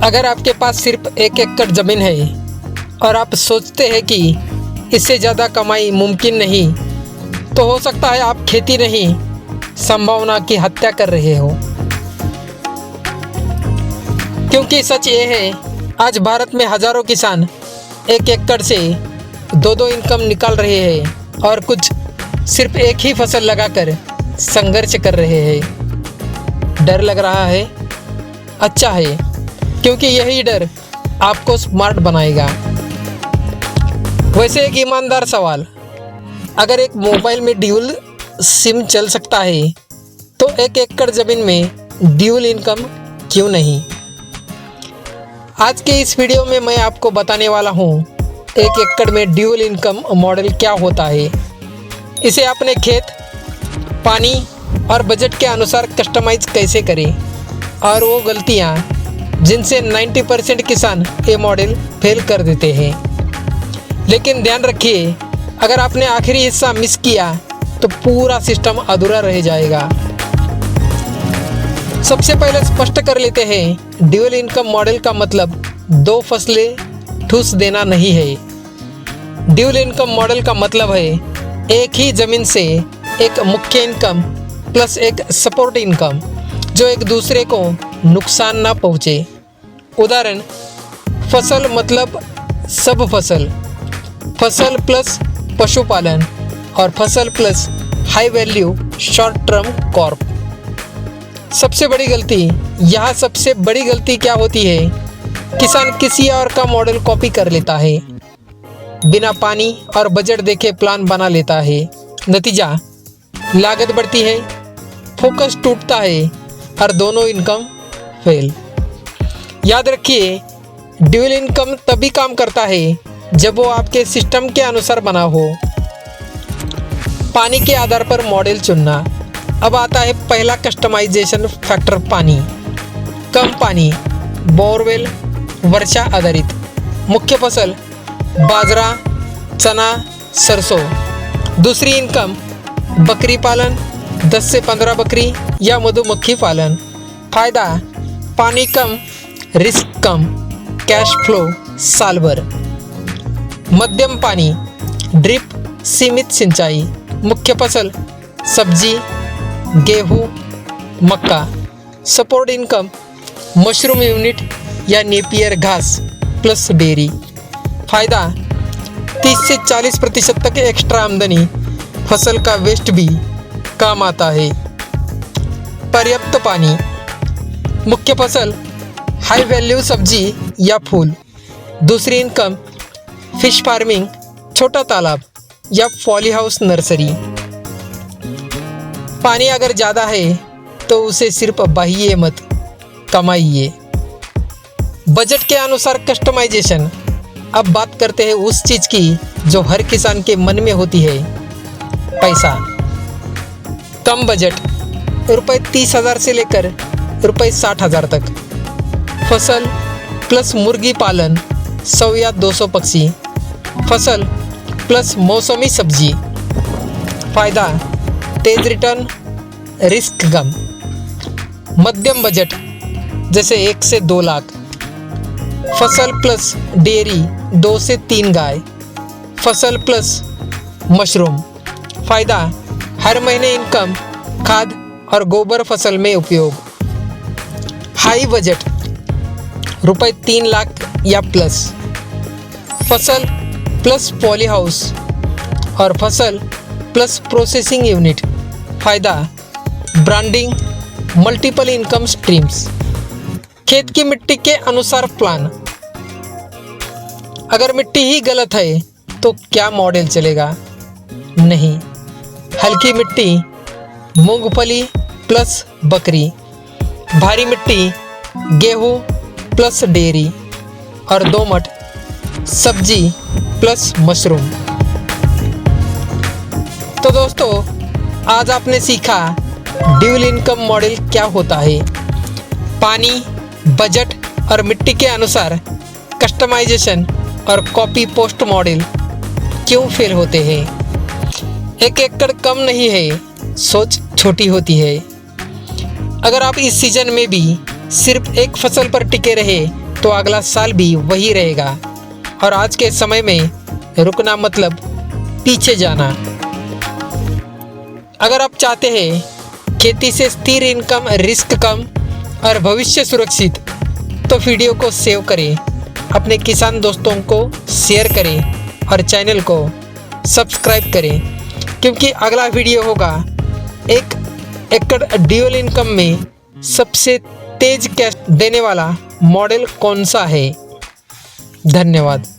अगर आपके पास सिर्फ 1 एकड़ ज़मीन है और आप सोचते हैं कि इससे ज़्यादा कमाई मुमकिन नहीं, तो हो सकता है आप खेती नहीं, संभावना की हत्या कर रहे हो। क्योंकि सच ये है, आज भारत में हज़ारों किसान 1 एकड़ से 2-2 इनकम निकाल रहे हैं और कुछ सिर्फ एक ही फसल लगाकर संघर्ष कर रहे हैं। डर लग रहा है? अच्छा है, क्योंकि यही डर आपको स्मार्ट बनाएगा। वैसे एक ईमानदार सवाल, अगर एक मोबाइल में ड्यूल सिम चल सकता है तो 1 एकड़ ज़मीन में ड्यूल इनकम क्यों नहीं? आज के इस वीडियो में मैं आपको बताने वाला हूँ 1 एकड़ में ड्यूल इनकम मॉडल क्या होता है, इसे अपने खेत, पानी और बजट के अनुसार कस्टमाइज कैसे करें, और वो गलतियाँ जिनसे 90% किसान ये मॉडल फेल कर देते हैं। लेकिन ध्यान रखिए, अगर आपने आखिरी हिस्सा मिस किया तो पूरा सिस्टम अधूरा रह जाएगा। सबसे पहले स्पष्ट कर लेते हैं, ड्यूल इनकम मॉडल का मतलब 2 फसलें ठूस देना नहीं है। ड्यूल इनकम मॉडल का मतलब है एक ही ज़मीन से एक मुख्य इनकम प्लस एक सपोर्ट इनकम, जो एक दूसरे को नुकसान ना पहुँचे। उदाहरण, फसल मतलब सब फसल, फसल प्लस पशुपालन और फसल plus high value short term Corp. सबसे बड़ी गलती क्या होती है? किसान किसी और का मॉडल कॉपी कर लेता है, बिना पानी और बजट देखे प्लान बना लेता है। नतीजा, लागत बढ़ती है, फोकस टूटता है और दोनों इनकम फेल। याद रखिए, ड्यूल इनकम तभी काम करता है जब वो आपके सिस्टम के अनुसार बना हो। पानी के आधार पर मॉडल चुनना। अब आता है पहला कस्टमाइजेशन फैक्टर, पानी। कम पानी, बोरवेल, वर्षा आधारित। मुख्य फसल बाजरा, चना, सरसों। दूसरी इनकम बकरी पालन, 10 से 15 बकरी या मधुमक्खी पालन। फायदा, पानी कम, रिस्क कम, कैश फ्लो साल भर। मध्यम पानी, ड्रिप, सीमित सिंचाई। मुख्य फसल सब्जी, गेहूँ, मक्का। सपोर्ट इनकम मशरूम यूनिट या नेपियर घास प्लस डेयरी। फायदा, 30 से 40% तक एक्स्ट्रा आमदनी, फसल का वेस्ट भी काम आता है। पर्याप्त पानी, मुख्य फसल हाई वैल्यू सब्जी या फूल। दूसरी इनकम फिश फार्मिंग, छोटा तालाब या पॉली हाउस नर्सरी। पानी अगर ज़्यादा है तो उसे सिर्फ बहाइए मत, कमाइए। बजट के अनुसार कस्टमाइजेशन। अब बात करते हैं उस चीज़ की जो हर किसान के मन में होती है, पैसा। कम बजट, रुपये 30,000 से लेकर रुपये 60,000 तक। फसल प्लस मुर्गी पालन, 100 या 200 पक्षी। फसल प्लस मौसमी सब्जी। फायदा, तेज रिटर्न, रिस्क कम। मध्यम बजट, जैसे 1 से 2 लाख। फसल प्लस डेयरी, 2 से 3 गाय। फसल प्लस मशरूम। फायदा, हर महीने इनकम, खाद और गोबर फसल में उपयोग। हाई बजट, रुपये 3 लाख या प्लस। फसल प्लस पॉली हाउस और फसल प्लस प्रोसेसिंग यूनिट। फायदा, ब्रांडिंग, मल्टीपल इनकम स्ट्रीम्स। खेत की मिट्टी के अनुसार प्लान। अगर मिट्टी ही गलत है तो क्या मॉडल चलेगा? नहीं। हल्की मिट्टी, मूंगफली प्लस बकरी। भारी मिट्टी, गेहूँ प्लस डेयरी। और दोमट, सब्जी प्लस मशरूम। तो दोस्तों, आज आपने सीखा ड्यूल इनकम मॉडल क्या होता है। पानी, बजट और मिट्टी के अनुसार कस्टमाइजेशन और कॉपी पोस्ट मॉडल क्यों फेल होते हैं। 1 एकड़ कम नहीं है, सोच छोटी होती है। अगर आप इस सीजन में भी सिर्फ एक फसल पर टिके रहे तो अगला साल भी वही रहेगा। और आज के समय में रुकना मतलब पीछे जाना। अगर आप चाहते हैं खेती से स्थिर इनकम, रिस्क कम और भविष्य सुरक्षित, तो वीडियो को सेव करें, अपने किसान दोस्तों को शेयर करें और चैनल को सब्सक्राइब करें, क्योंकि अगला वीडियो होगा 1 एकड़ ड्यूल इनकम में सबसे तेज कैश देने वाला मॉडल कौन सा है। धन्यवाद।